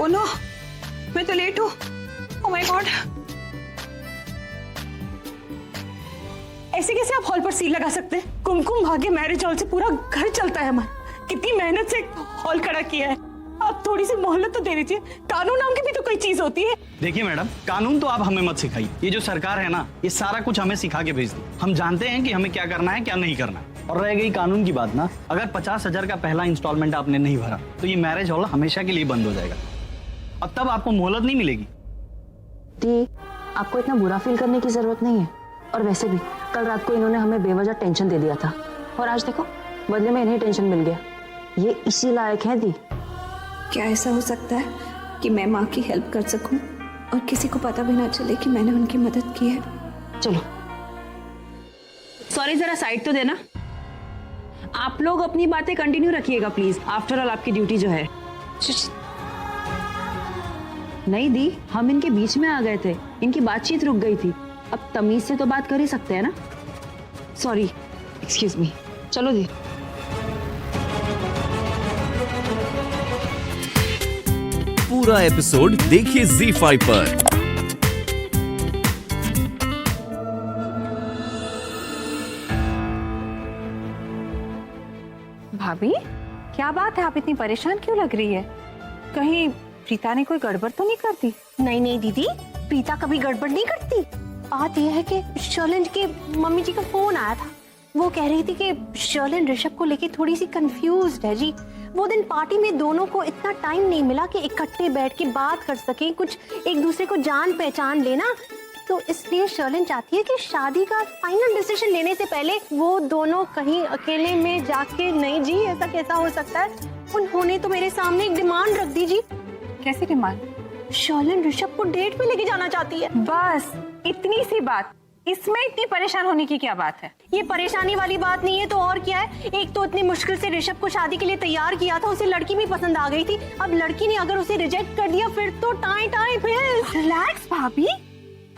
बोलो, मैं तो लेट हूँ। ओह माय गॉड, ऐसे कैसे आप हॉल पर सील लगा सकते हैं? कुमकुम भाग्य मैरिज हॉल से पूरा घर चलता है हमारा। कितनी मेहनत से हॉल खड़ा किया है। आप थोड़ी सी मोहलत तो दे दीजिए। कानून नाम की भी तो कोई चीज होती है। देखिए मैडम, कानून तो आप हमें मत सिखाइए। ये जो सरकार है ना, ये सारा कुछ हमें सिखा के भेज दी। हम जानते हैं कि हमें क्या करना है क्या नहीं करना है। और रह गई कानून की बात ना, अगर 50,000 का पहला इंस्टॉलमेंट आपने नहीं भरा तो ये मैरिज हॉल हमेशा के लिए बंद हो जाएगा। अब तब आपको मोहलत नहीं मिलेगी। दी, आपको इतना बुरा फील करने की जरूरत नहीं है। और वैसे भी कल रात को इन्होंने हमें बेवजह टेंशन दे दिया था, और आज देखो बदले में इन्हें टेंशन मिल गया। ये इसी लायक है दी। क्या ऐसा हो सकता है कि मैं माँ की हेल्प कर सकूं और किसी को पता भी ना चले कि मैंने उनकी मदद की है? चलो सॉरी, जरा साइड तो देना। आप लोग अपनी बातें कंटिन्यू रखिएगा प्लीज। आफ्टर ऑल आपकी ड्यूटी जो है। नहीं दी, हम इनके बीच में आ गए थे, इनकी बातचीत रुक गई थी। अब तमीज से तो बात कर ही सकते हैं ना। Sorry, excuse me. चलो दी। पूरा एपिसोड देखिए ZEE5 पर। भाभी, क्या बात है? आप इतनी परेशान क्यों लग रही है? कहीं प्रीता ने कोई गड़बड़ तो नहीं कर दी? नहीं नहीं दीदी, प्रीता कभी गड़बड़ नहीं करती। बात यह है कि शर्लिन के मम्मी जी का फोन आया था। वो कह रही थी कि शर्लिन ऋषभ को लेके थोड़ी सी कंफ्यूज्ड है जी। वो दिन पार्टी में दोनों को इतना टाइम नहीं मिला कि इकट्ठे बैठ के बात कर सके, कुछ एक दूसरे को जान पहचान लेना। तो इसलिए शर्लिन चाहती है कि शादी का फाइनल डिसीजन लेने से पहले वो दोनों कहीं अकेले में जाके। नहीं जी, ऐसा कैसा हो सकता है? उन्होंने तो मेरे सामने एक डिमांड रख दी जी। कैसी डिमांड? शर्लिन ऋषभ को डेट पे लेके जाना चाहती है। बस इतनी सी बात, इसमें इतनी परेशान होने की क्या बात है? ये परेशानी वाली बात नहीं है तो और क्या है? एक तो इतनी मुश्किल से ऋषभ को शादी के लिए तैयार किया था, उसे लड़की भी पसंद आ गई थी। अब लड़की ने अगर उसे रिजेक्ट कर दिया फिर तो टाई टाई फिर। रिलैक्स भाभी,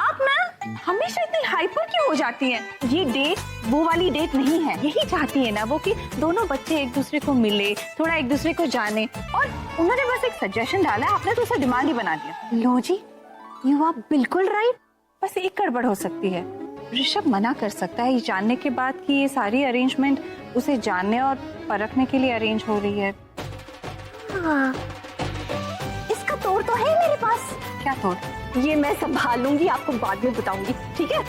आप ना हमेशा इतनी हाइपर क्यों हो जाती हैं? ये डेट वो वाली डेट नहीं है। यही चाहती है ना वो कि दोनों बच्चे एक दूसरे को मिले, थोड़ा एक दूसरे को जाने। और उन्होंने बस एक सजेशन डाला, आपने तो उसे डिमांड ही बना दिया। लो जी, यू आर बिल्कुल राइट। बस एक गड़बड़ हो सकती है। ऋषभ मना कर सकता है ये जानने के बाद कि ये सारी अरेंजमेंट उसे जानने और परखने के लिए अरेंज हो रही है। हाँ, इसका तोड़ तो है मेरे पास। क्या तोड़? ये मैं संभालूंगी, आपको बाद में बताऊंगी, ठीक है?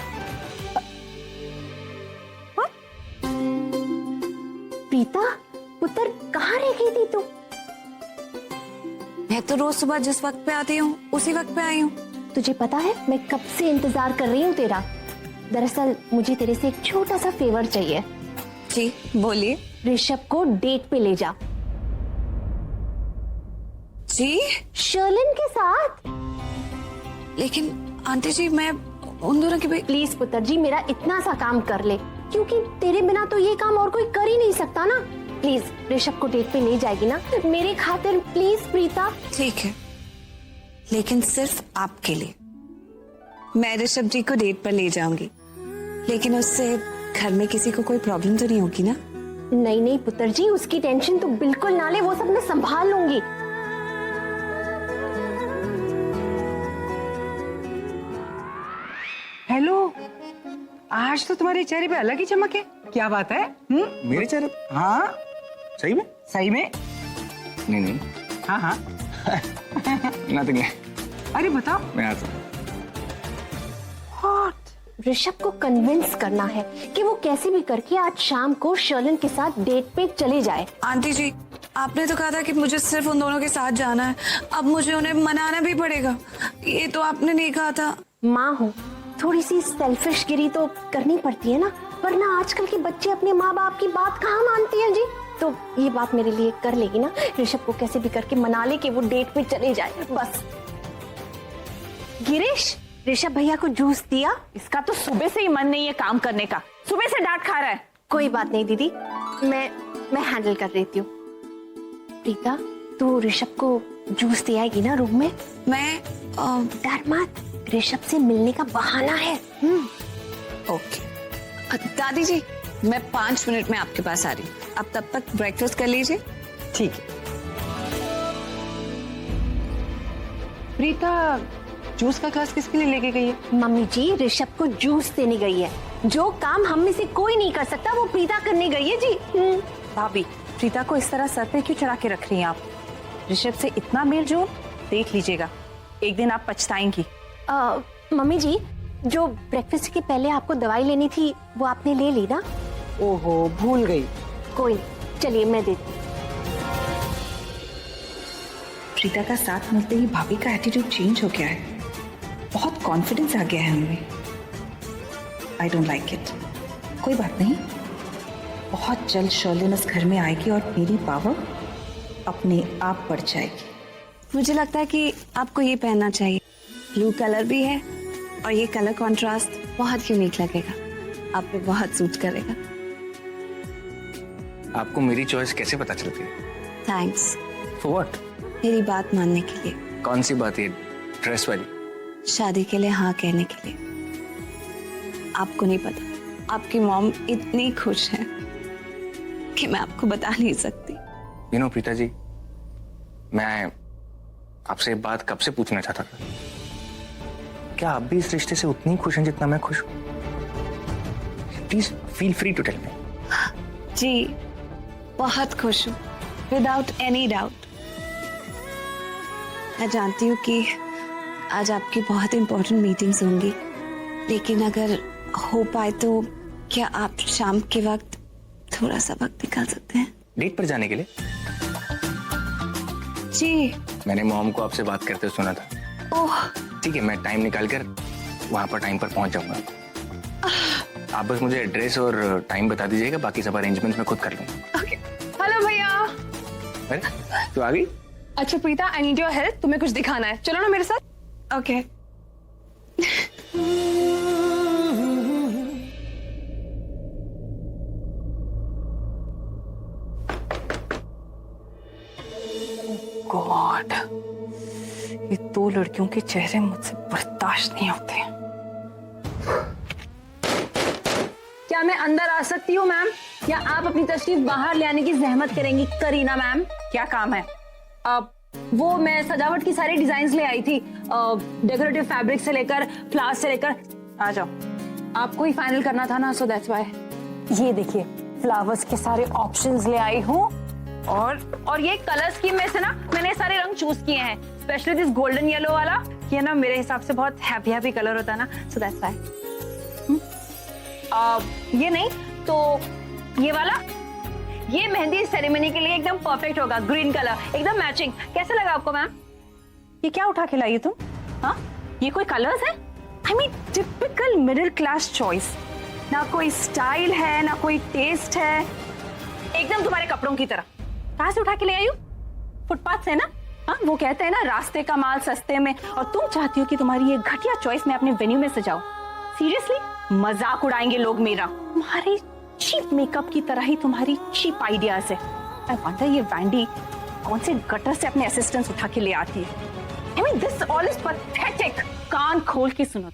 प्रीता पुत्र, कहाँ रह गई थी तू? मैं तो रोज सुबह जिस वक्त पे आती हूँ उसी वक्त पे आई हूँ। तुझे पता है मैं कब से इंतजार कर रही हूँ तेरा। दरअसल मुझे तेरे से एक छोटा सा फेवर चाहिए। जी बोलिए। ऋषभ को डेट पे ले जा। जी? शर्लिन के साथ। लेकिन आंटी जी, मैं उन दोनों की प्लीज पुत्र जी, मेरा इतना सा काम कर ले, क्योंकि तेरे बिना तो ये काम और कोई कर ही नहीं सकता ना। प्लीज ऋषभ को डेट पे ले जाएगी ना मेरे खातिर? प्लीज प्रीता। ठीक है, लेकिन सिर्फ आपके लिए। मैं ऋषभ जी को डेट पर ले जाऊंगी, लेकिन उससे घर में किसी को कोई प्रॉब्लम तो नहीं होगी ना? नहीं नहीं पुत्र जी, उसकी टेंशन तो बिल्कुल ना ले, वो सब मैं संभाल लूंगी। हेलो, आज तो तुम्हारे चेहरे पे अलग ही चमक है। क्या बात है? मेरे चेहरे? हाँ, सही में? सही में? नहीं नहीं। हाँ हाँ। नथिंग है। अरे बताओ। मैं आता हूँ। ऋषभ को कन्विंस करना है कि वो कैसे भी करके आज शाम को शर्लिन के साथ डेट पे चले जाए। आंटी जी, आपने तो कहा था कि मुझे सिर्फ उन दोनों के साथ जाना है, अब मुझे उन्हें मनाना भी पड़ेगा। ये तो आपने नहीं कहा था। माँ हूँ, थोड़ी सी सेल्फिश गिरी तो करनी पड़ती है ना, वरना आजकल के बच्चे अपने माँ बाप की बात कहाँ मानती हैं जी। तो ये बात मेरे लिए कर लेगी ना? ऋषभ को कैसे भी करके मना ले कि वो डेट पे चले जाए बस। गिरीश, ऋषभ भैया को जूस दिया? इसका तो सुबह से ही मन नहीं है काम करने का, सुबह से डांट खा रहा है। कोई बात नहीं दीदी, मैं हैंडल कर लेती हूँ। प्रीता, तू ऋषभ को जूस दे आएगी ना रूम में? मैं डर मत, ऋषभ से मिलने का बहाना है। ओके। दादी जी, मैं 5 मिनट में आपके पास आ रही हूँ, अब तब तक ब्रेकफास्ट कर लीजिए। ठीक है। प्रीता जूस का ग्लास किसके लिए लेके गई है? मम्मी जी ऋषभ को जूस देने गई है। जो काम हम में से कोई नहीं कर सकता वो प्रीता करने गई है जी। भाभी, प्रीता को इस तरह सर पे क्यों चढ़ा के रख रही हैं आप? ऋषभ से इतना मेल जोल, देख लीजिएगा एक दिन आप पछताएंगी। मम्मी जी जो ब्रेकफास्ट के पहले आपको दवाई लेनी थी वो आपने ले ली ना? ओहो, भूल गई। कोई नहीं, चलिए मैं देती। प्रीता का साथ मिलते ही भाभी का एटीट्यूड चेंज हो गया है, बहुत कॉन्फिडेंस आ गया है उनमें। I don't like it. कोई बात नहीं, बहुत जल्द शर्लिन इस घर में आएगी और मेरी पावर अपने आप बढ़ जाएगी। मुझे लगता है कि आपको ये पहनना चाहिए, ब्लू कलर भी है और ये कलर कॉन्ट्रास्ट बहुत यूनिक लगेगा, आप पे बहुत सूट करेगा। आपको मेरी चॉइस कैसे पता चलती है? थैंक्स। For what? मेरी बात मानने के लिए। कौन सी बात है? ड्रेस वाली? शादी के लिए हाँ कहने के लिए। आपको नहीं पता, आपकी मॉम इतनी खुश है कि मैं आपको बता नहीं सकती। यू नो प्रीता जी, मैं आपसे एक बात कब से पूछना चाहता था। क्या आप भी इस रिश्ते से उतनी खुश हैं जितना मैं खुश हूं? Please feel free to tell me. जी बहुत खुश हूँ, विदाउट एनी डाउट। मैं जानती हूँ कि आज आपकी बहुत इंपॉर्टेंट मीटिंग्स होंगी, लेकिन अगर हो पाए तो क्या आप शाम के वक्त थोड़ा सा वक्त निकाल सकते हैं? डेट पर जाने के लिए? जी। मैंने मॉम को आपसे बात करते हुए सुना था। ओह ठीक है, मैं टाइम निकाल कर वहां पर टाइम पर पहुंच जाऊंगा। आप बस मुझे एड्रेस और टाइम बता दीजिएगा, बाकी सब अरेंजमेंट्स मैं खुद कर लूंगा। हेलो भैया। अरे तू आ गई? अच्छा Preeta, I need your help, तुम्हें कुछ दिखाना है, चलो ना मेरे साथ। ओके। गॉड, ये दो लड़कियों के चेहरे मुझसे बर्दाश्त नहीं होते। क्या मैं अंदर आ सकती हूँ मैम, या आप अपनी तशरीफ बाहर ले आने की जहमत करेंगी? करीना मैम, क्या काम है? वो मैं सजावट की सारी डिजाइन्स ले आई थी, डेकोरेटिव फैब्रिक से लेकर फ्लावर्स से लेकर। आ जाओ, आपको ही फाइनल करना था ना, सो दैट्स व्हाई। ये देखिए फ्लावर्स के सारे ऑप्शंस ले आई हूँ, और ये कलर स्कीम में से ना मैंने सारे रंग चूज किए हैं, स्पेशली दिस गोल्डन येलो वाला, ये ना मेरे हिसाब से बहुत हैप्पी हैप्पी कलर होता है ना, सो दैट्स व्हाई। ये नहीं तो ये वाला, ये मेहंदी सेरेमनी के लिए एकदम परफेक्ट होगा, ग्रीन कलर एकदम मैचिंग। कैसा लगा आपको मैम? ये क्या उठा के लाई हो तुम? हाँ, ये कोई कलर्स है? I mean typical middle class choice, ना कोई स्टाइल है ना कोई टेस्ट है, एकदम तुम्हारे कपड़ों की तरह। कहाँ से उठा के ले आई हो? फुटपाथ से ना? हाँ, वो कहते हैं ना रास्ते का माल सस्ते में, और तुम चाहती हो कि तुम्हारी ये घटिया चॉइस में अपने वेन्यू में सजाओ। सीरियसली मजाक उड़ाएंगे लोग मेरा। तुम्हारी चीप मेकअप की तरह ही तुम्हारी चीप आइडियाज है। आई वंडर ये वैंडी कौन से गटर से अपने असिस्टेंट्स उठा के ले आती है। I mean this all is pathetic. कान खोल के सुनो,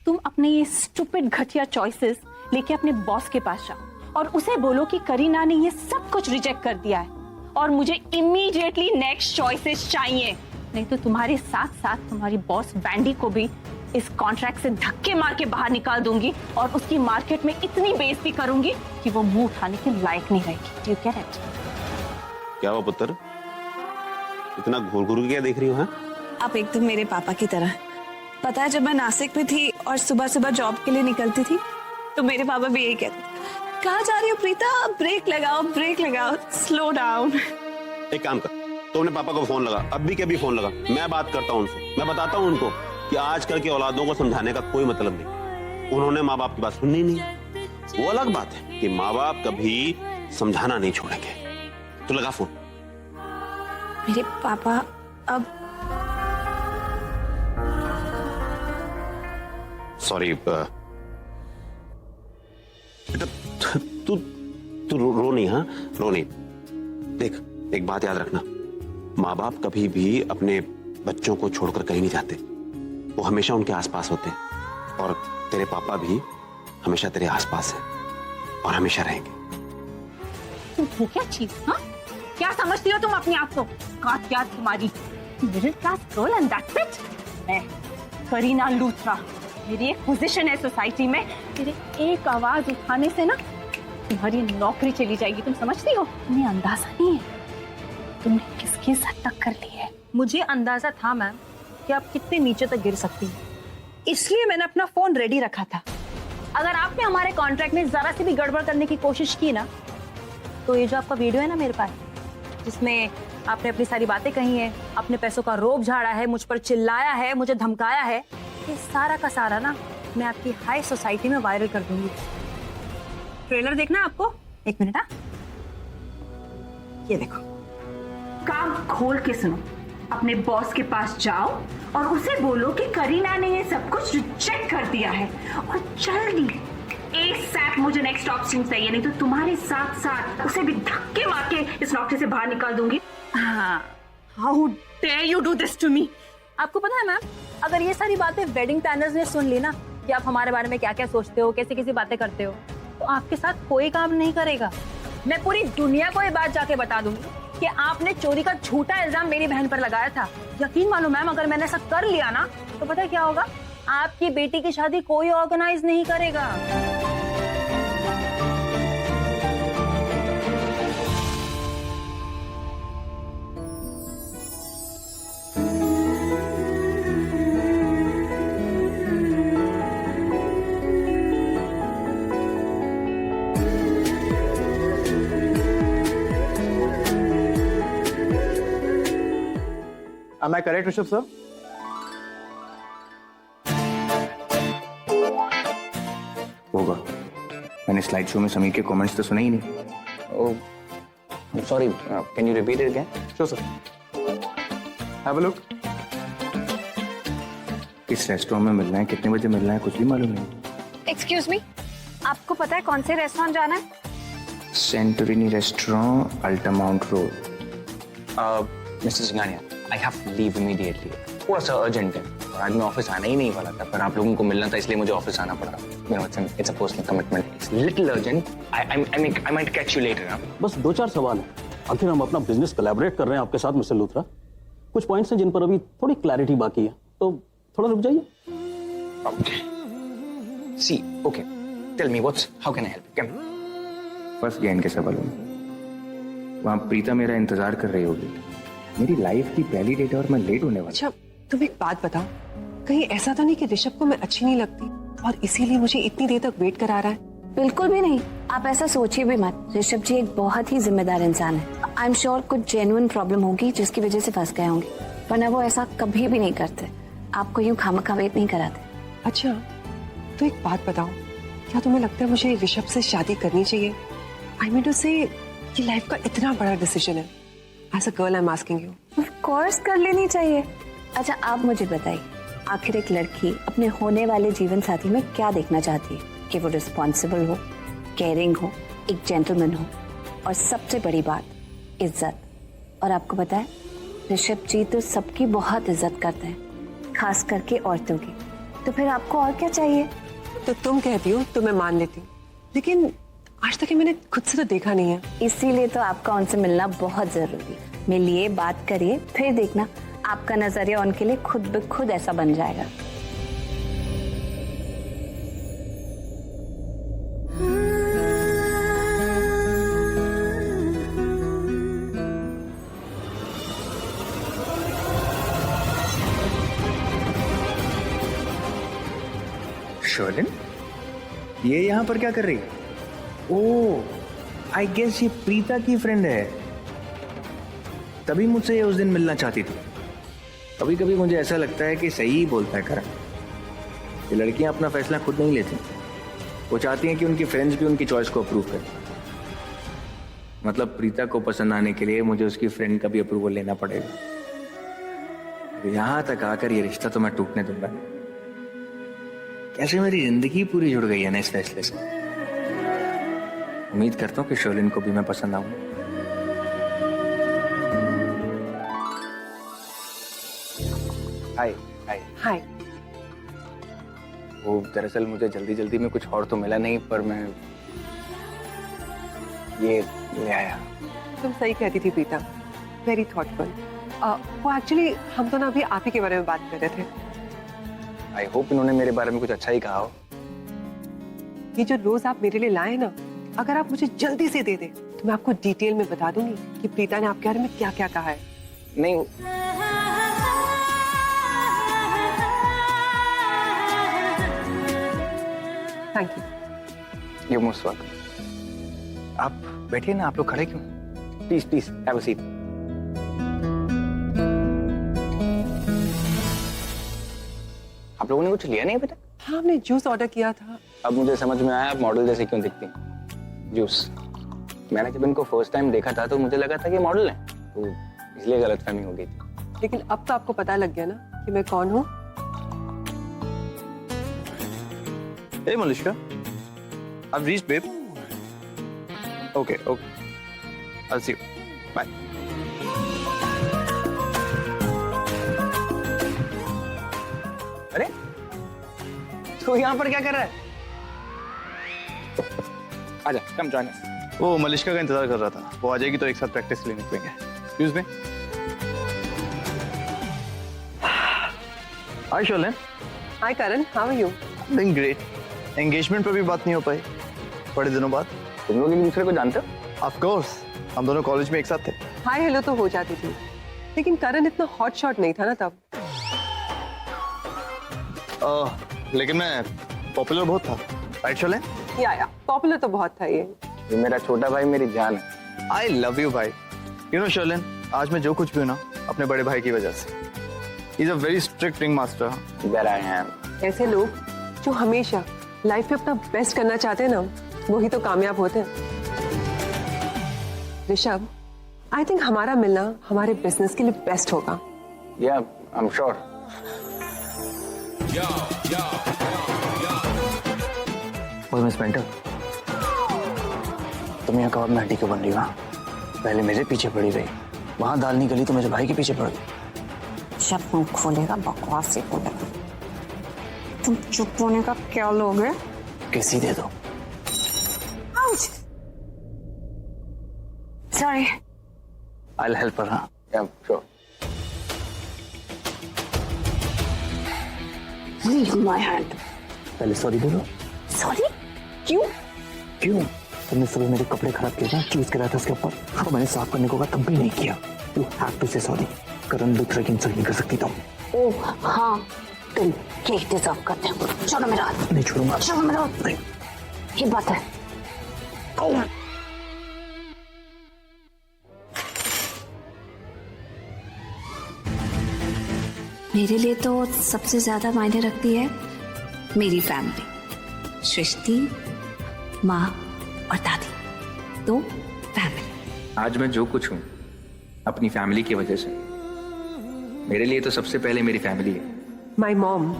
तुम अपने ये स्टूपिड घटिया चॉइसेस लेके अपने बॉस के पास जाओ और उसे बोलो कि करीना ने ये सब कुछ रिजेक्ट कर दिया है और मुझे इमीडिएटली नेक्स्ट चॉइसेस चाहिए, नहीं तो तुम्हारे साथ साथ तुम्हारी बॉस वैंडी को भी इस कॉन्ट्रैक्ट से धक्के मार के बाहर निकाल दूंगी और उसकी मार्केट में इतनी बेइज्जती करूंगी कि वो मुंह उठाने के लायक नहीं रहेगी। Do you get it? क्या हुआ पुत्र, इतना घूर घूर के क्या देख रही हो? आप एकदम मेरे पापा की तरह। पता है जब मैं नासिक में थी और सुबह सुबह जॉब के लिए निकलती थी तो मेरे पापा भी यही कहते थे, कहाँ जा रही हो प्रीता, ब्रेक लगाओ, स्लो डाउन। एक काम कर, तो अपने पापा को फोन लगा, अभी के अभी फोन लगा, मैं बात करता हूँ उनसे, मैं बताता हूँ उनको कि आजकल की औलादों को समझाने का कोई मतलब नहीं, उन्होंने माँ बाप की बात सुननी नहीं। वो अलग बात है कि माँ बाप कभी समझाना नहीं छोड़ेंगे। तो लगा फोन। मेरे पापा अब सॉरी बेटा, तू रो नहीं, हाँ रो नहीं। देख एक बात याद रखना, माँ बाप कभी भी अपने बच्चों को छोड़कर कहीं नहीं जाते, वो हमेशा उनके आसपास होते हैं और तेरे पापा भी हमेशा तेरे आसपास हैं और हमेशा रहेंगे। तुम हो क्या चीज? हाँ, क्या समझती हो तुम अपने आप को? क्या तुम्हारी middle class girl and that's it. मैं करीना लूथरा, मेरी एक पोजीशन है सोसाइटी में, मेरे एक आवाज उठाने से ना तुम्हारी नौकरी चली जाएगी, तुम समझती हो? तुम्हें अंदाजा नहीं है तुमने किसके साथ टक्कर ली है। मुझे अंदाजा था मैम कि आप कितने नीचे तक गिर सकती हैं, इसलिए मैंने अपना फोन रेडी रखा था। अगर आपने हमारे कॉन्ट्रैक्ट में जरा सी भी गड़बड़ करने की कोशिश की ना, तो ये जो आपका वीडियो है ना मेरे पास, जिसमें आपने अपनी सारी बातें कही हैं, अपने पैसों का रोब झाड़ा है, मुझ पर चिल्लाया है, मुझे धमकाया है, ये सारा का सारा ना मैं आपकी हाई सोसाइटी में वायरल कर दूंगी। ट्रेलर देखना है आपको? एक मिनट। हाँ, ये देखो, कान खोल के सुनो। अपने बॉस के पास जाओ और उसे बोलो कि करीना ने ये सब कुछ रिजेक्ट कर दिया है और जल्दी ASAP मुझे नेक्स्ट ऑप्शन चाहिए, नहीं तो तुम्हारे साथ साथ उसे भी धक्के मार के इस नौकरी से बाहर निकाल दूंगी। How dare you do this to me. आपको पता है मैम, अगर ये सारी बातें वेडिंग प्लानर्स ने सुन ली ना कि आप हमारे बारे में क्या क्या सोचते हो, कैसी कैसी बातें करते हो, तो आपके साथ कोई काम नहीं करेगा। मैं पूरी दुनिया को ये बात जाके बता दूंगी कि आपने चोरी का झूठा इल्जाम मेरी बहन पर लगाया था। यकीन मानो मैम, अगर मैंने ऐसा कर लिया ना तो पता है क्या होगा? आपकी बेटी की शादी कोई ऑर्गेनाइज नहीं करेगा। Am I correct, Rishabh sir? होगा। मैंने स्लाइड शो में समीर के कमेंट्स तो सुने ही नहीं। Sorry, can you repeat it again? Sure sir. Have a look. किस रेस्टोरेंट में मिलना है, कितने बजे मिलना है, कुछ भी मालूम नहीं। एक्सक्यूज मी, आपको पता है कौन से रेस्टोरेंट जाना है? Santorini restaurant, Altamount road. Mister Singhania, I have to leave immediately. थोड़ा सा अर्जेंट है, आज मैं ऑफिस आने ही नहीं वाला था, पर आप लोगों को मिलना था इसलिए मुझे ऑफिस आना पड़ा। It's a personal commitment, it's little urgent. I might catch you later. बस 2-4 सवाल है। आखिर हम अपना बिजनेस कोलैबोरेट कर रहे हैं आपके साथ मिस्टर लूथरा। कुछ पॉइंट्स हैं जिन पर अभी थोड़ी क्लैरिटी बाकी है, तो थोड़ा रुक जाइए। See, okay, tell me what's, how can I help? कैन फंस गया इनके सवालों में। वहाँ प्रीता मेरा इंतजार कर रही होगी। मेरी लाइफ की पहली डेट और मैं लेट होने वाला। अच्छा, तुम एक बात बताओ, कहीं ऐसा तो नहीं कि ऋषभ को मैं अच्छी नहीं लगती और इसीलिए मुझे इतनी देर तक वेट करा रहा है? बिल्कुल भी नहीं, आप ऐसा सोचिए भी मत। ऋषभ जी एक बहुत ही जिम्मेदार इंसान है। आई एम श्योर कुछ जेन्युइन प्रॉब्लम होगी जिसकी वजह से फंस गए होंगे, वरना वो ऐसा कभी भी नहीं करते। आपको यूं खामखा वेट नहीं कराते। अच्छा, तो एक बात बताओ, क्या तुम्हें लगता है मुझे ऋषभ से शादी करनी चाहिए? आई मीन टू से, ये लाइफ का इतना बड़ा डिसीजन है। As a girl I am asking you. Of course कर लेनी चाहिए। अच्छा, आप मुझे बताइए, आखिर एक लड़की अपने होने वाले जीवन साथी में क्या देखना चाहती है? कि वो रिस्पॉन्सिबल हो, केयरिंग हो, एक जेंटलमैन हो, और सबसे बड़ी बात, इज्जत। और आपको पता है, ऋषभ जी तो सबकी बहुत इज्जत करते हैं, खास करके औरतों की। तो फिर आपको और क्या चाहिए? तो तुम कहती हो तो मैं मान लेती हूँ, लेकिन आज तक मैंने खुद से तो देखा नहीं है। इसीलिए तो आपका उनसे मिलना बहुत जरूरी है। मिलिए, बात करिए, फिर देखना आपका नजरिया उनके लिए खुद ब खुद ऐसा बन जाएगा। शर्लिन, ये यहाँ पर क्या कर रही है? ओह, आई गेस ये प्रीता की फ्रेंड है, तभी मुझसे ये उस दिन मिलना चाहती थी। कभी कभी मुझे ऐसा लगता है कि सही ही बोलता है करण। ये लड़कियां अपना फैसला खुद नहीं लेती, वो चाहती हैं कि उनकी फ्रेंड्स भी उनकी चॉइस को अप्रूव करें। मतलब प्रीता को पसंद आने के लिए मुझे उसकी फ्रेंड का भी अप्रूवल लेना पड़ेगा। यहां तक आकर ये रिश्ता तो मैं टूटने दूंगा। कैसे मेरी जिंदगी पूरी जुड़ गई है ना इस फैसले से। उम्मीद करता हूँ कि शर्लिन को भी मैं पसंद आऊंगा। हाय हाय हाय। वो दरअसल मुझे जल्दी जल्दी में कुछ और तो मिला नहीं, पर मैं ये ले आया। तुम सही कहती थी प्रीता, वेरी थॉटफुल। वो एक्चुअली हम तो ना अभी आप ही के बारे में बात कर रहे थे। आई होप इन्होंने मेरे बारे में कुछ अच्छा ही कहा हो। ये जो रोज आप मेरे लिए लाए ना, अगर आप मुझे जल्दी से दे दे तो मैं आपको डिटेल में बता दूंगी कि प्रीता ने आपके बारे में क्या क्या कहा है। नहीं, thank you. You most welcome. आप बैठिए ना, आप लोग खड़े क्यों? Please please have a seat. आप लोगों ने कुछ लिया नहीं अभी तक? हाँ, हमने जूस ऑर्डर किया था। अब मुझे समझ में आया आप मॉडल जैसे क्यों दिखती हैं। जूस, मैंने जब इनको फर्स्ट टाइम देखा था तो मुझे लगा था कि मॉडल है, तो इसलिए गलतफहमी हो गई थी। लेकिन अब तो आपको पता लग गया ना कि मैं कौन हूँ। Hey Malishka, I've reached, babe. Okay, okay. I'll see you. Bye. अरे तू यहाँ पर क्या कर रहा है? आजा, कम जॉइन अस। वो मलिश्का का इंतजार कर रहा था, वो आ जाएगी तो एक साथ प्रैक्टिस लेने निकलेंगे। Excuse me. हाय शोलन। Hi Karan, how are you? Doing great. Engagement पर भी बात नहीं हो पाई बड़े दिनों बाद। तुम लोग एक दूसरे को जानते हो? ऑफ कोर्स, हम दोनों कॉलेज में एक साथ थे। हाय हेलो तो हो जाती थी, लेकिन करण इतना हॉट शॉट नहीं था ना तब। लेकिन मैं पॉपुलर बहुत था, राइट शोलन? या पॉपुलर तो बहुत था ये मेरा छोटा भाई मेरी जान है। आई लव यू भाई। यू नो शोलन, आज मैं जो कुछ भी हूँ ना, अपने बड़े भाई की वजह से। He is a very strict ring master. There I am. ऐसे लोग जो हमेशा लाइफ में अपना बेस्ट करना चाहते हैं ना, वही तो कामयाब होते हैं। ऋषभ, आई थिंक हमारा मिलना हमारे बिजनेस के लिए बेस्ट होगा। Yeah, I'm sure. ओए मिस पेंटर, तुम यहाँ कबाब में हड्डी क्यों बन रही हो? हाँ? पहले मेरे पीछे पड़ी रही, वहां दाल नहीं गली तो मेरे भाई के पीछे पड़ गई। जब मुंह खोलेगा बकवास से बोलेगा। तुम चुप होने का क्या लोगे? कैसी दे दो। सॉरी। I'll help her, हाँ? Yeah, sure. Leave my hand. पहले सॉरी बोलो। सॉरी? क्यों? क्यों? तुमने सुबह मेरे कपड़े खराब किए थे, चूज करा था उसके ऊपर, तो मैंने साफ करने को कहा तब भी नहीं किया। You have to say sorry. करण दूसरे की इंसल्ट नहीं कर सकती तुम। ओह हाँ, तुम ये डिजर्व करते हो। छोड़ो मेरा हाथ। नहीं छोड़ूंगा। छोड़ो मेरा हाथ। नहीं। ये बात है। मेरे लिए तो सबसे ज्यादा मायने रखती है मेरी फैमिली, सृष्टि, माँ और दादी। तो फैमिली। आज मैं जो कुछ हूँ अपनी फैमिली की वजह से। मेरे लिए तो सबसे पहले मेरी फैमिली है। My mom.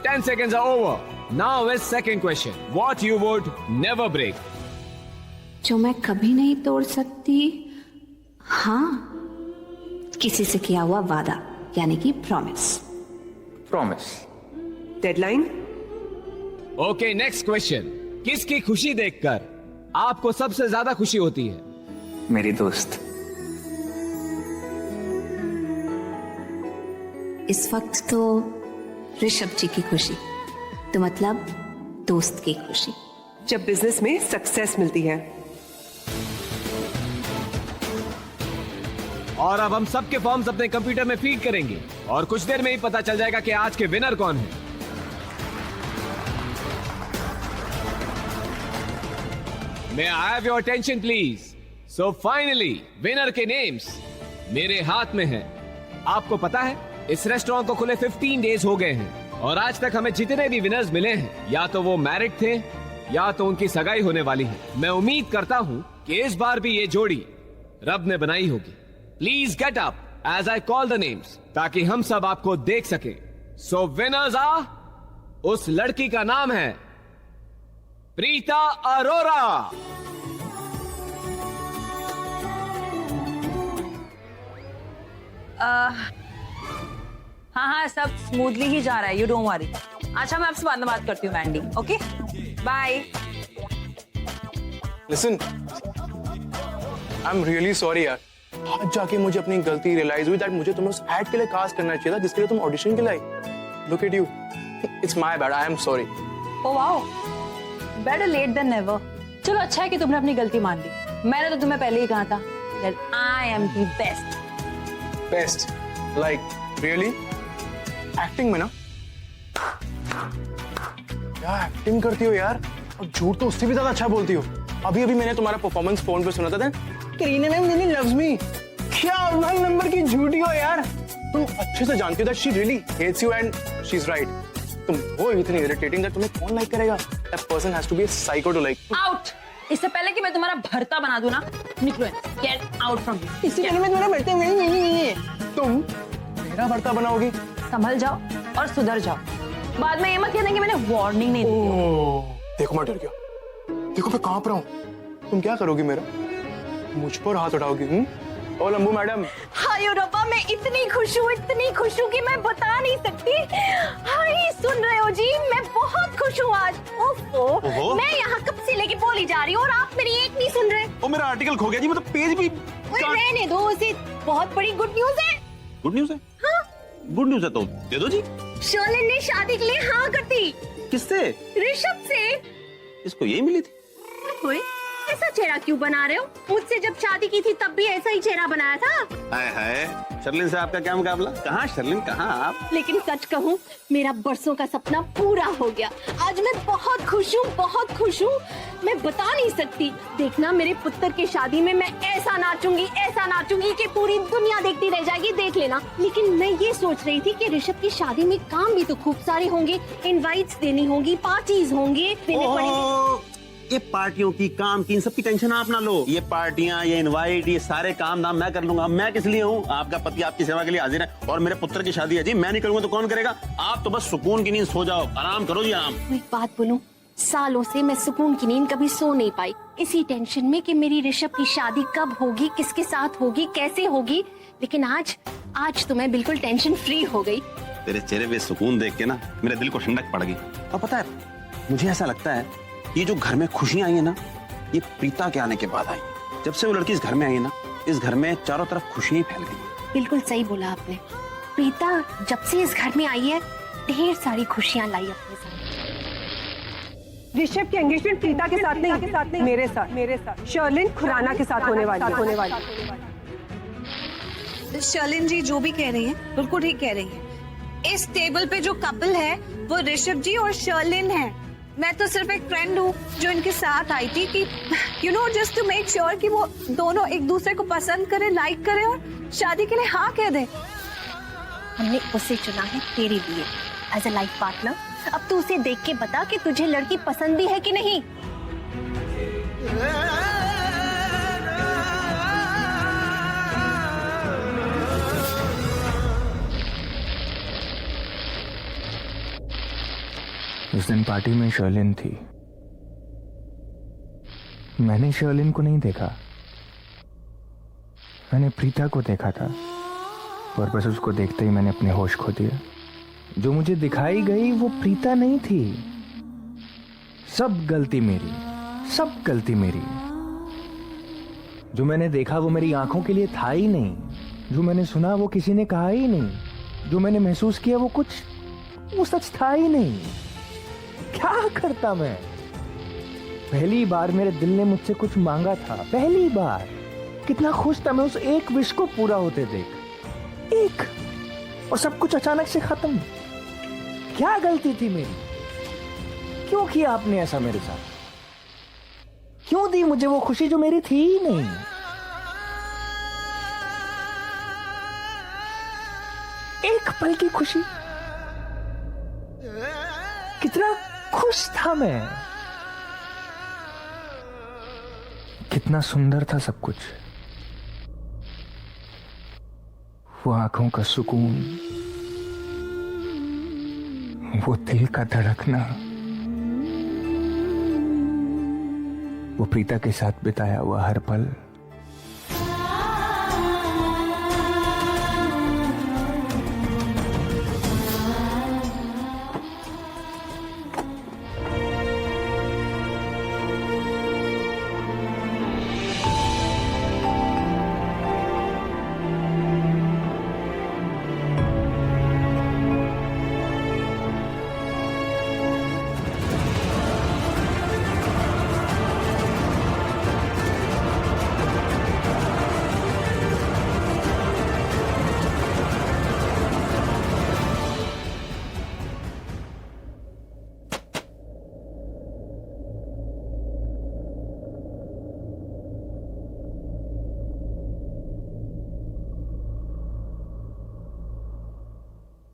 10 seconds are over. Now is second question. What you would never break? जो मैं कभी नहीं तोड़ सकती, हाँ, किसी से किया हुआ वादा, यानी कि promise. Promise. Deadline. Okay, next question. किसकी खुशी देखकर आपको सबसे ज्यादा खुशी होती है? मेरी दोस्त। इस वक्त तो ऋषभ जी की खुशी, तो मतलब दोस्त की खुशी। जब बिजनेस में सक्सेस मिलती है। और अब हम सबके फॉर्म्स अपने कंप्यूटर में फीड करेंगे और कुछ देर में ही पता चल जाएगा कि आज के विनर कौन है। May I have your attention please? So finally, winner के नेम्स मेरे हाथ में हैं। आपको पता है, इस रेस्टोरेंट को खुले 15 डेज हो गए हैं और आज तक हमें जितने भी विनर्स मिले हैं, या तो वो मैरिड थे या तो उनकी सगाई होने वाली है। मैं उम्मीद करता हूँ कि इस बार भी ये जोड़ी रब ने बनाई होगी। Please get up as I call the names, ताकि हम सब आपको देख सकें। सो विनर्स आर, उस लड़की का नाम है प्रीता अरोरा। हाँ हाँ, सब स्मूथली ही जा रहा है, यू डोंट वरी। अच्छा, मैं आपसे बाद में बात करती हूँ Mandy. Okay, bye. Listen, I'm really sorry यार। आज जाके मुझे अपनी गलती रियलाइज हुई दैट मुझे तुम्हें उस एड के लिए कास्ट करना चाहिए था जिसके लिए तुम ऑडिशन के लिए आई। Look at you, it's my bad, I am sorry. Oh wow, better late than never. चलो अच्छा है कि तुमने अपनी गलती मान ली। मैंने तो तुम्हें पहले ही कहा था that I am the best. Best like really? Acting में ना? क्या एक्टिंग करती हो यार, और झूठ तो उससे भी ज्यादा अच्छा बोलती हो। अभी अभी मैंने तुम्हारा परफॉर्मेंस फोन पे सुना था, Kareena ma'am really loves me. क्या अव्वल नंबर की झूठी हो यार। तुम अच्छे से जानती हो that she really hates you and she is right. तुम हो इतनी इरिटेटिंग दैट तुम्हें कौन लाइक करेगा? That person has to be a psycho to like. Out. इससे पहले कि मैं तुम्हारा भरता बना दूं ना, निकलो, गेट आउट फ्रॉम हियर। इससे पहले मैं तुम्हारा भरता नहीं, तुम मेरा भरता बनाओगी। संभल जाओ और सुधर जाओ, बाद में ये मत कहना कि मैंने वार्निंग नहीं दी। देखो मैं डर गया, देखो मैं कांप रहा हूँ। तुम क्या करोगी मेरा? मुझ पर हाथ उठाओगी? ओ लंबू मैडम। हाय रब्बा, मैं इतनी खुश हूँ कि मैं बता नहीं सकती। हाय सुन रहे हो जी, मैं बहुत खुश हूँ आज। ओफो, मैं यहाँ कब से लेके बोली जा रही हूँ और आप मेरी एक नहीं सुन रहे। ओ मेरा आर्टिकल खो गया जी, मतलब पेज भी। रहने दो उसे, बहुत बड़ी गुड न्यूज है। गुड न्यूज है? हाँ गुड न्यूज है तो दे दो जी। शर्लिन ने शादी के लिए हाँ कर दी। किससे? ऋषभ से। इसको यही मिली थी? ओए, ऐसा चेहरा क्यों बना रहे हो? मुझसे जब शादी की थी तब भी ऐसा ही चेहरा बनाया था। हाय हाय, शर्लिन से आपका क्या मुकाबला? कहाँ शर्लिन, कहाँ आप? लेकिन सच कहूँ, मेरा बरसों का सपना पूरा हो गया। आज मैं बहुत खुश हूँ, बहुत खुश हूँ। मैं बता नहीं सकती। देखना मेरे पुत्र की शादी में मैं ऐसा नाचूंगी कि पूरी दुनिया देखती रह जाएगी, देख लेना। लेकिन मैं ये सोच रही थी कि ऋषभ की शादी में काम भी तो खूब सारे होंगे, इनवाइट्स देनी होंगी, पार्टीज होंगे, देने पड़ेंगे। ये पार्टियों की, काम की, इन सब की टेंशन आप ना लो। ये पार्टियां, ये इनवाइट, ये सारे काम दाम मैं कर लूंगा। मैं किस लिए हूँ? आपका पति आपकी सेवा के लिए हाजिर है और मेरे पुत्र की शादी है जी। मैं नहीं करूंगा तो कौन करेगा? आप तो बस सुकून की नींद सो जाओ, आराम करो जी आराम। एक बात बोलूं, सालों से मैं सुकून की नींद कभी सो नहीं पाई, इसी टेंशन में कि मेरी ऋषभ की शादी कब होगी, किसके साथ होगी, कैसे होगी। लेकिन आज तो मैं बिल्कुल टेंशन फ्री हो गई। तेरे चेहरे पे सुकून देख के ना मेरे दिल को ठंडक पड़ गई। और पता है, मुझे ऐसा लगता है ये जो घर में खुशियां आई है ना, ये प्रीता के आने के बाद आई। जब से वो लड़की इस घर में आई है ना, इस घर में चारों तरफ खुशियां ही फैल गई। बिल्कुल सही बोला आपने। प्रीता जब से इस घर में आई है, ढेर सारी खुशियां लाई अपने साथ। ऋषभ की एंगेजमेंट प्रीता के साथ नहीं, मेरे साथ शर्लिन खुराना के साथ होने वाली। शर्लिन जी जो भी कह रही हैं, बिल्कुल ठीक कह रही हैं। इस टेबल पे जो कपल है वो ऋषभ जी और शर्लिन है। मैं तो सिर्फ एक फ्रेंड हूँ जो इनके साथ आई थी कि जस्ट टू मेक श्योर कि वो दोनों एक दूसरे को पसंद करें, लाइक करें और शादी के लिए हाँ कह दें। हमने उसे चुना है तेरे लिए एज अ लाइफ पार्टनर। अब तू उसे देख के बता कि तुझे लड़की पसंद भी है कि नहीं। उस दिन पार्टी में शर्लिन थी। मैंने शर्लिन को नहीं देखा, मैंने प्रीता को देखा था और बस उसको देखते ही मैंने अपने होश खो दिया। जो मुझे दिखाई गई वो प्रीता नहीं थी। सब गलती मेरी। जो मैंने देखा वो मेरी आंखों के लिए था ही नहीं। जो मैंने सुना वो किसी ने कहा ही नहीं। जो मैंने महसूस किया वो सच था ही नहीं। क्या करता मैं? पहली बार मेरे दिल ने मुझसे कुछ मांगा था, पहली बार। कितना खुश था मैं उस एक विश को पूरा होते देख। एक, और सब कुछ अचानक से खत्म। क्या गलती थी मेरी? क्यों किया आपने ऐसा मेरे साथ? क्यों दी मुझे वो खुशी जो मेरी थी ही नहीं? एक पल की खुशी। कितना खुश था मैं, कितना सुंदर था सब कुछ। वो आंखों का सुकून, वो दिल का धड़कना, वो प्रीता के साथ बिताया हुआ हर पल।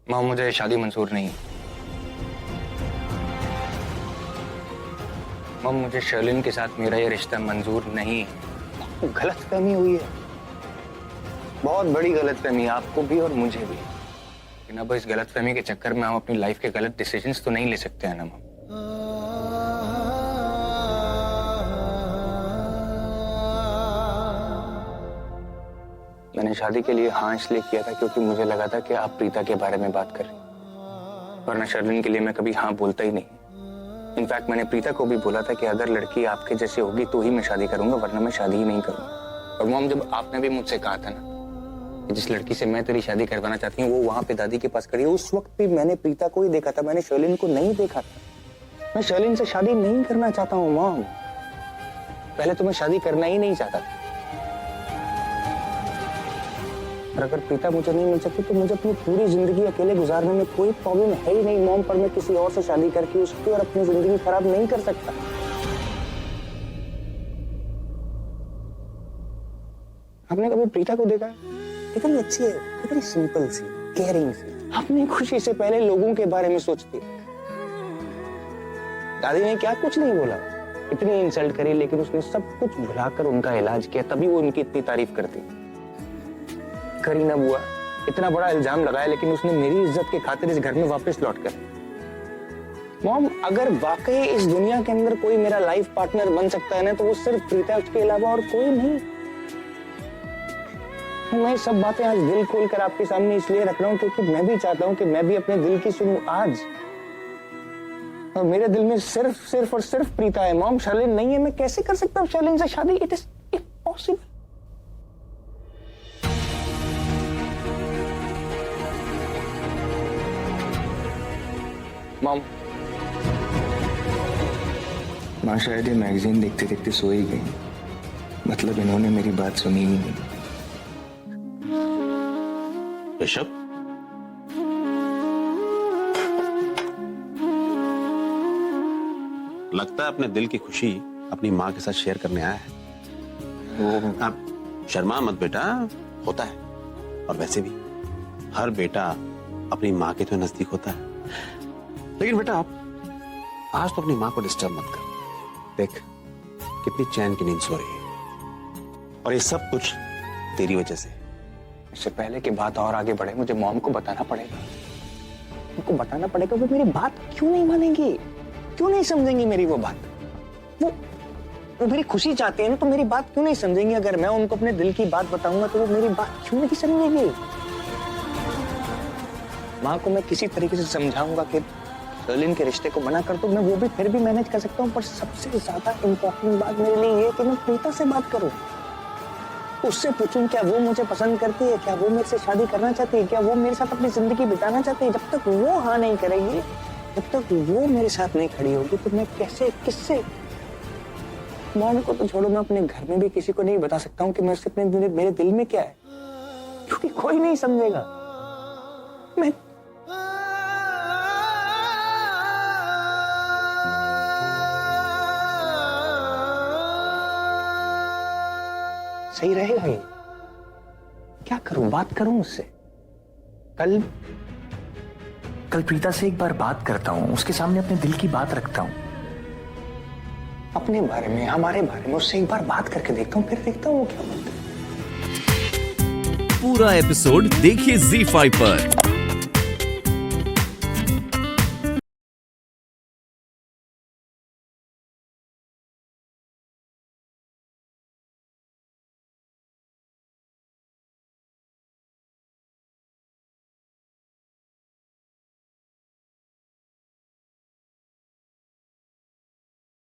माँ मुझे शादी मंजूर नहीं है। माँ मुझे शर्लिन के साथ मेरा ये रिश्ता मंजूर नहीं है। गलतफहमी हुई है, बहुत बड़ी गलतफहमी, आपको भी और मुझे भी। लेकिन अब इस गलतफहमी के चक्कर में हम अपनी लाइफ के गलत डिसीजंस तो नहीं ले सकते हैं ना माँ। मैंने शादी के लिए हाँ इसलिए किया था क्योंकि मुझे लगा था कि आप प्रीता के बारे में बात कर रही हैं, वरना शर्लिन के लिए मैं कभी हाँ बोलता ही नहीं। इनफैक्ट मैंने प्रीता को भी बोला था कि अगर लड़की आपके जैसे होगी तो ही मैं शादी करूंगा, वरना मैं शादी ही नहीं करूंगा। और मॉम, जब आपने भी मुझसे कहा था ना कि जिस लड़की से मैं तेरी शादी करवाना चाहती हूँ वो वहां पे दादी के पास खड़ी है, उस वक्त भी मैंने प्रीता को ही देखा था, मैंने शर्लिन को नहीं देखा था। मैं शर्लिन से शादी नहीं करना चाहता हूँ मॉम, पहले तो मैं शादी करना ही नहीं चाहता था। और अगर प्रीता मुझे नहीं मिल सकती तो मुझे अपनी पूरी जिंदगी अकेले गुजारने में कोई प्रॉब्लम है ही नहीं मॉम, पर मैं किसी और से शादी करके उसकी और अपनी जिंदगी खराब नहीं कर सकता। आपने कभी प्रीता को देखा? कितनी अच्छी है, कितनी सिंपल सी, केयरिंग सी, अपनी खुशी से पहले लोगों के बारे में सोचती है। दादी ने क्या कुछ नहीं बोला, इतनी इंसल्ट करी, लेकिन उसने सब कुछ भुलाकर उनका इलाज किया, तभी वो उनकी इतनी तारीफ करती। करीना बुआ इतना बड़ा इल्जाम लगाया, लेकिन उसने मेरी इज्जत के खातिर इस घर में वापस लौट कर। मॉम, अगर वाकई इस दुनिया के अंदर कोई मेरा लाइफ पार्टनर बन सकता है ना, तो वो सिर्फ प्रीता के अलावा और कोई नहीं। मैं सब बातें आज दिल खोल कर आपके सामने इसलिए रख रहा हूं क्योंकि मैं भी चाहता हूं कि मैं भी अपने दिल की सुनूं आज। और मेरे दिल में सिर्फ और सिर्फ प्रीता है मॉम, शर्लिन नहीं है। मैं कैसे कर सकता हूं शर्लिन से शादी? It is impossible. मॉम, माँ शायद ये मैगजीन देखते देखते सो ही गई, मतलब इन्होंने मेरी बात सुनी ही नहीं। ऋषभ, लगता है अपने दिल की खुशी अपनी माँ के साथ शेयर करने आया है। आप शर्मा मत बेटा, होता है। और वैसे भी हर बेटा अपनी माँ के तो नजदीक होता है। लेकिन बेटा आप आज तो अपनी माँ को डिस्टर्ब मत कर। देख कितनी चैन की नींद सो रही है, और ये सब कुछ तेरी वजह से। इससे पहले कि बात और आगे बढ़े, मुझे मॉम को बताना पड़ेगा। उनको बताना पड़ेगा वो मेरी बात क्यों नहीं मानेंगी, क्यों नहीं समझेंगी मेरी वो बात। वो मेरी खुशी चाहते हैं ना, तो मेरी बात क्यों नहीं समझेंगी? अगर मैं उनको अपने दिल की बात बताऊंगा तो वो मेरी बात क्यों नहीं समझेंगी? माँ को मैं किसी तरीके से समझाऊंगा कि शर्लिन के रिश्ते को मना कर दो, मैं वो भी फिर भी मैनेज कर सकता हूँ। पर सबसे ज्यादा इंपॉर्टेंट बात मेरे लिए ये कि मैं प्रीता से बात करूँ, उससे पूछूं क्या वो मुझे पसंद करती है, क्या वो मेरे से शादी करना चाहती है, क्या वो मेरे साथ अपनी जिंदगी बिताना चाहती है। जब तक वो हाँ नहीं करेगी, जब तक वो मेरे साथ नहीं खड़ी होगी, तो मैं कैसे, किससे? मॉम को तो छोड़ो, मैं अपने घर में भी किसी को नहीं बता सकता हूँ कि मेरे दिल में क्या है, क्योंकि कोई नहीं समझेगा। मैं सही रहेगा ये? क्या करूं, बात करूं उससे? कल प्रीता से एक बार बात करता हूं, उसके सामने अपने दिल की बात रखता हूं, अपने बारे में, हमारे बारे में उससे एक बार बात करके देखता हूं, फिर देखता हूं वो क्या बोलता है। पूरा एपिसोड देखिए ZEE5 पर।